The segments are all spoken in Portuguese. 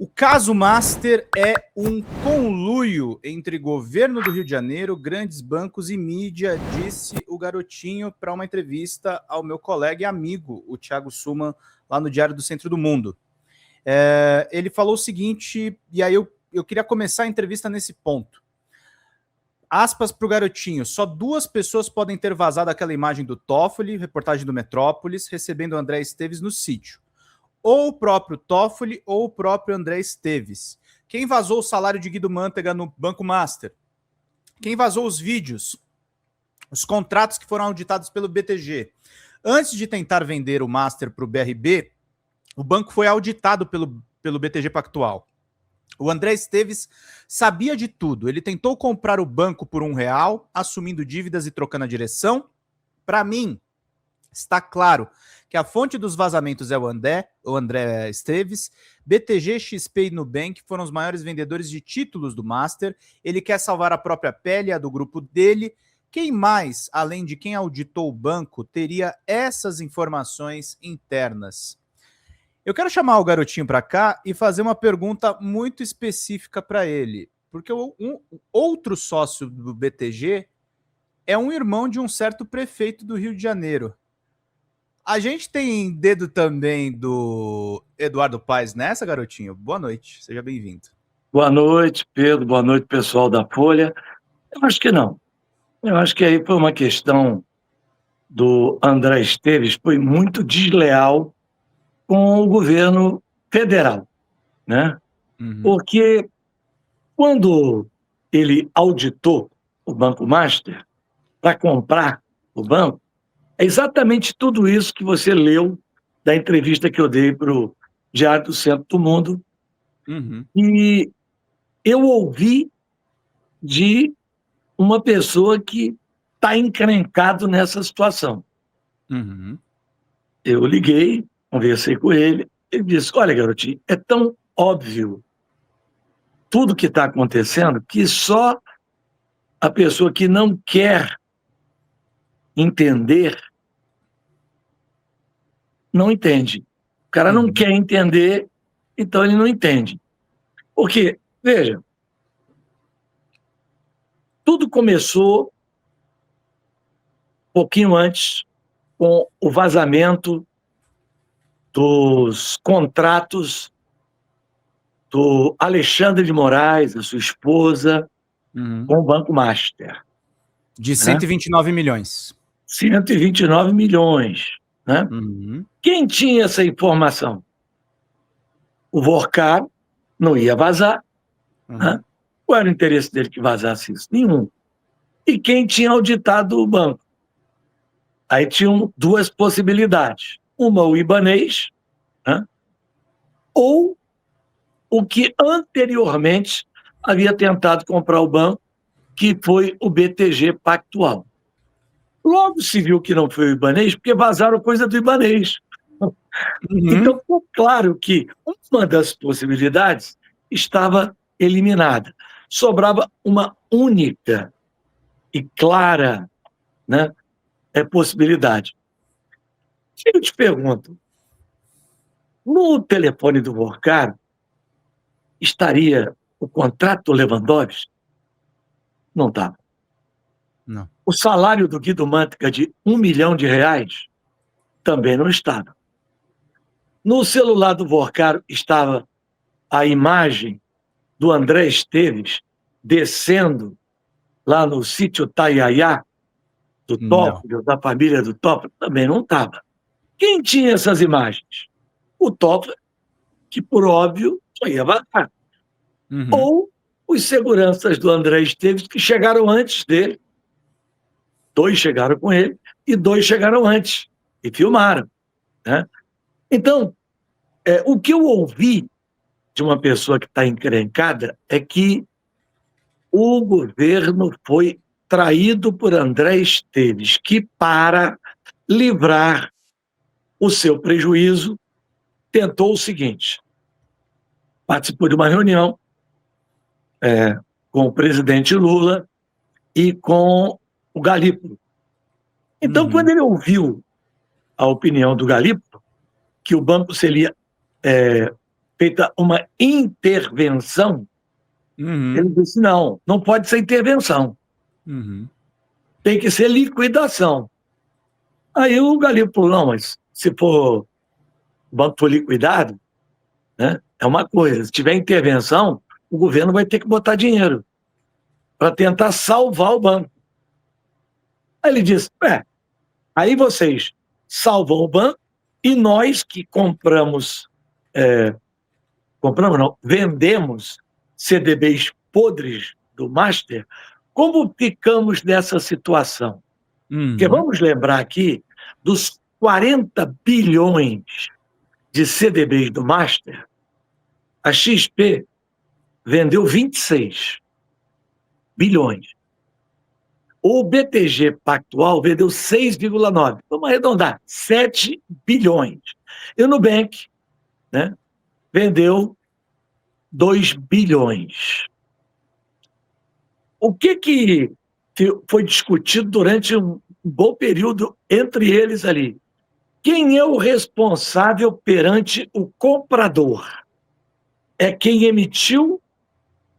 O caso Master é um conluio entre governo do Rio de Janeiro, grandes bancos e mídia, disse o garotinho para uma entrevista ao meu colega e amigo, o Thiago Suman, lá no Diário do Centro do Mundo. Ele falou o seguinte, e aí eu queria começar a entrevista nesse ponto. Aspas para o garotinho, só 2 pessoas podem ter vazado aquela imagem do Toffoli, reportagem do Metrópolis, recebendo o André Esteves no sítio. Ou o próprio Toffoli ou o próprio André Esteves. Quem vazou o salário de Guido Mantega no Banco Master? Quem vazou os vídeos? Os contratos que foram auditados pelo BTG. Antes de tentar vender o Master para o BRB, o banco foi auditado pelo BTG Pactual. O André Esteves sabia de tudo. Ele tentou comprar o banco por R$1, assumindo dívidas e trocando a direção. Para mim, está claro que a fonte dos vazamentos é o André Esteves. BTG, XP e Nubank foram os maiores vendedores de títulos do Master. Ele quer salvar a própria pele e a do grupo dele. Quem mais, além de quem auditou o banco, teria essas informações internas? Eu quero chamar o garotinho para cá e fazer uma pergunta muito específica para ele. Porque outro sócio do BTG é um irmão de um certo prefeito do Rio de Janeiro. A gente tem dedo também do Eduardo Paes nessa, garotinho? Boa noite, seja bem-vindo. Boa noite, Pedro. Boa noite, pessoal da Folha. Eu acho que não. Eu acho que aí foi uma questão do André Esteves, foi muito desleal com o governo federal, né? Porque quando ele auditou o Banco Master para comprar o banco, é exatamente tudo isso que você leu da entrevista que eu dei para o Diário do Centro do Mundo. E eu ouvi de uma pessoa que está encrencado nessa situação. Eu liguei, conversei com ele, ele disse, olha, garotinho, é tão óbvio tudo que está acontecendo que só a pessoa que não quer entender não entende. O cara não quer entender, então ele não entende. Porque, veja, tudo começou um pouquinho antes com o vazamento dos contratos do Alexandre de Moraes, a sua esposa, com o Banco Master. De 129 milhões. 129 milhões. Né? Quem tinha essa informação? O Vorcar não ia vazar. Né? Qual era o interesse dele que vazasse isso? Nenhum. E quem tinha auditado o banco? Aí tinham 2 possibilidades. Uma, o Ibanez, né? Ou o que anteriormente havia tentado comprar o banco, que foi o BTG Pactual. Logo se viu que não foi o Ibanez, porque vazaram coisa do Ibanez. Então, ficou claro que uma das possibilidades estava eliminada. Sobrava uma única e clara, né, possibilidade. Eu te pergunto, no telefone do Vorcar estaria o contrato do Lewandowski? Não estava. Não. O salário do Guido Mantega de R$1 milhão também não estava. No celular do Vorcar estava a imagem do André Esteves descendo lá no sítio Taiaiá, do Toffoli, da família do Toffoli, também não estava. Quem tinha essas imagens? O Toffoli, que por óbvio só ia vazar. Ou os seguranças do André Esteves, que chegaram antes dele. 2 chegaram com ele e 2 chegaram antes e filmaram. Né? Então, o que eu ouvi de uma pessoa que está encrencada é que o governo foi traído por André Esteves, que, para livrar o seu prejuízo, tentou o seguinte: participou de uma reunião com o presidente Lula e com o Galípolo. Então, quando ele ouviu a opinião do Galípolo, que o banco seria feita uma intervenção, ele disse, não pode ser intervenção. Tem que ser liquidação. Aí o Galípolo falou, não, mas se for o banco for liquidado, né, é uma coisa, se tiver intervenção, o governo vai ter que botar dinheiro para tentar salvar o banco. Aí ele disse, aí vocês salvam o banco e nós que vendemos CDBs podres do Master, como ficamos nessa situação? Porque vamos lembrar aqui dos 40 bilhões de CDBs do Master, a XP vendeu 26 bilhões. O BTG Pactual vendeu 6,9. Vamos arredondar, 7 bilhões. E o Nubank, né, vendeu 2 bilhões. O que foi discutido durante um bom período entre eles ali? Quem é o responsável perante o comprador? É quem emitiu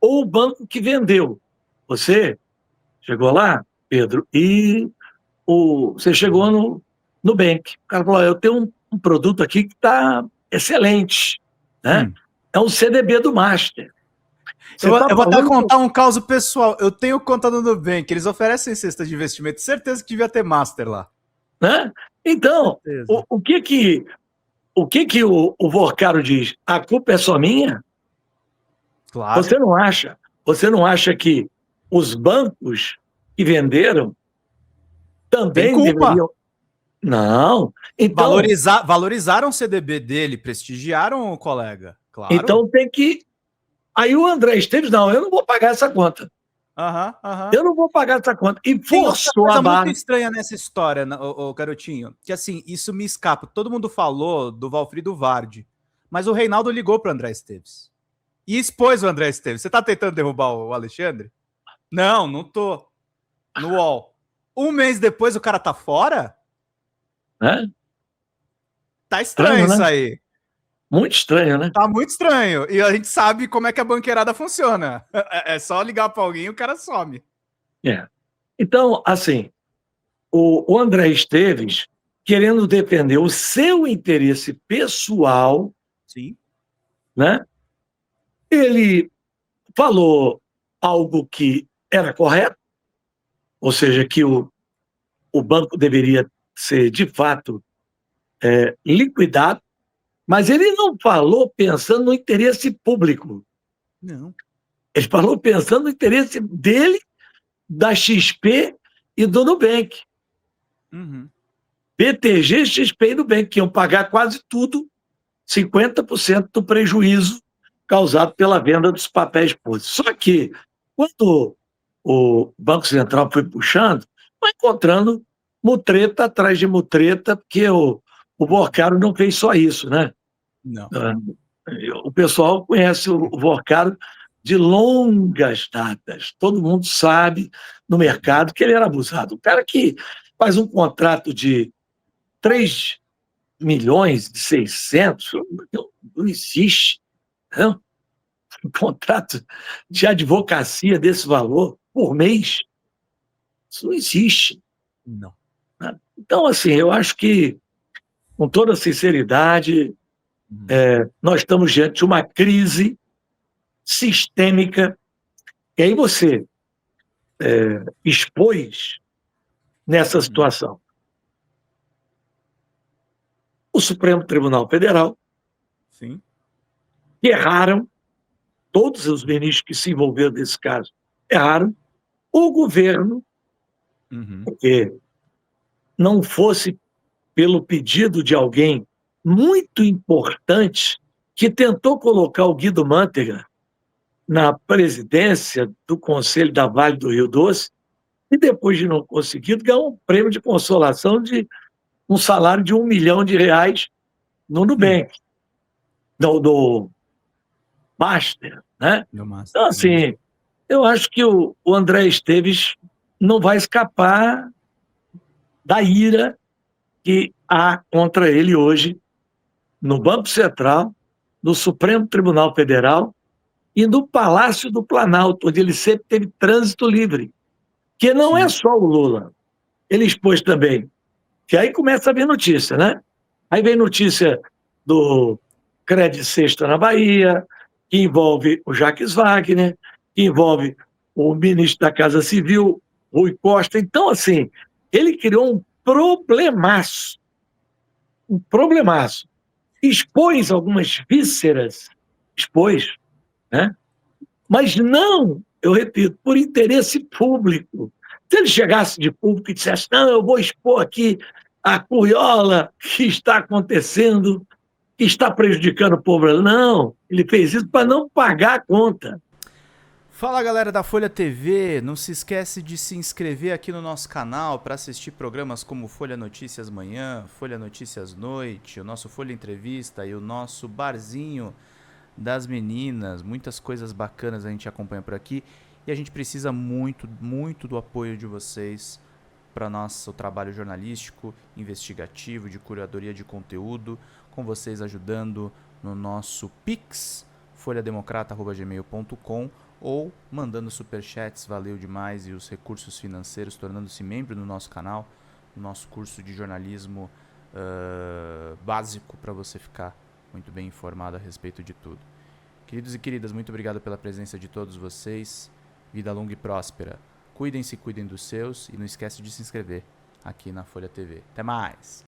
ou o banco que vendeu? Você chegou lá, Pedro, e você chegou no Nubank. O cara falou, eu tenho um produto aqui que está excelente, né? É um CDB do Master. Eu vou até contar um caso pessoal. Eu tenho conta no Nubank, eles oferecem cesta de investimento. Certeza que devia ter Master lá. Né? Então, o que o Vorcaro diz? A culpa é só minha? Claro. Você não acha que os bancos que venderam também deveriam... Não. Então, valorizaram o CDB dele, prestigiaram o colega. Claro. Então tem que... Aí o André Esteves, não, eu não vou pagar essa conta. Eu não vou pagar essa conta. E forçou a barra. Muito estranha nessa história, o garotinho, que assim, isso me escapa. Todo mundo falou do Valfrido Vardi, mas o Reinaldo ligou para o André Esteves e expôs o André Esteves. Você tá tentando derrubar o Alexandre? Não tô. No UOL. Um mês depois o cara tá fora? Tá estranho, né? Isso aí. Muito estranho, né? Tá muito estranho. E a gente sabe como é que a banqueirada funciona. É só ligar para alguém e o cara some. Então, assim, o André Esteves, querendo defender o seu interesse pessoal, sim, né? Ele falou algo que era correto, ou seja, que o banco deveria ser, de fato, liquidado, mas ele não falou pensando no interesse público. Não. Ele falou pensando no interesse dele, da XP e do Nubank. BTG, XP e Nubank, que iam pagar quase tudo, 50% do prejuízo causado pela venda dos papéis podres. Só que, quando o Banco Central foi puxando, foi encontrando mutreta atrás de mutreta, porque o Vorcaro não fez só isso, né? Não. O pessoal conhece o Vorcaro de longas datas. Todo mundo sabe no mercado que ele era abusado. O cara que faz um contrato de 3 milhões de 600, não existe. Não? Um contrato de advocacia desse valor por mês, isso não existe. Não. Então, assim, eu acho que, com toda sinceridade, nós estamos diante de uma crise sistêmica, e aí você expôs nessa situação o Supremo Tribunal Federal, sim, que erraram, todos os ministros que se envolveram nesse caso erraram, o governo, porque não fosse pelo pedido de alguém muito importante que tentou colocar o Guido Mantega na presidência do Conselho da Vale do Rio Doce, e depois de não conseguir, ganhou um prêmio de consolação de um salário de R$1 milhão no Nubank, do Master, né? Então, assim, eu acho que o André Esteves não vai escapar da ira que há contra ele hoje no Banco Central no Supremo Tribunal Federal e no Palácio do Planalto, onde ele sempre teve trânsito livre. Que não é só o Lula. Ele expôs também. Que aí começa a vir notícia, né? Aí vem notícia do Credit Sexta na Bahia, que envolve o Jacques Wagner, que envolve o ministro da Casa Civil, Rui Costa. Então, assim, ele criou um problemaço. Um problemaço. Expôs algumas vísceras, expôs, né? Mas não, eu repito, por interesse público. Se ele chegasse de público e dissesse, não, eu vou expor aqui a curriola que está acontecendo, que está prejudicando o povo. Não, ele fez isso para não pagar a conta. Fala, galera da Folha TV, não se esquece de se inscrever aqui no nosso canal para assistir programas como Folha Notícias Manhã, Folha Notícias Noite, o nosso Folha Entrevista e o nosso Barzinho das Meninas. Muitas coisas bacanas a gente acompanha por aqui e a gente precisa muito, muito do apoio de vocês para nosso trabalho jornalístico, investigativo, de curadoria de conteúdo, com vocês ajudando no nosso Pix, folhademocrata@gmail.com, ou mandando superchats, valeu demais, e os recursos financeiros, tornando-se membro do nosso canal, no nosso curso de jornalismo básico, para você ficar muito bem informado a respeito de tudo. Queridos e queridas, muito obrigado pela presença de todos vocês. Vida longa e próspera. Cuidem-se, cuidem dos seus, e não esquece de se inscrever aqui na Folha TV. Até mais!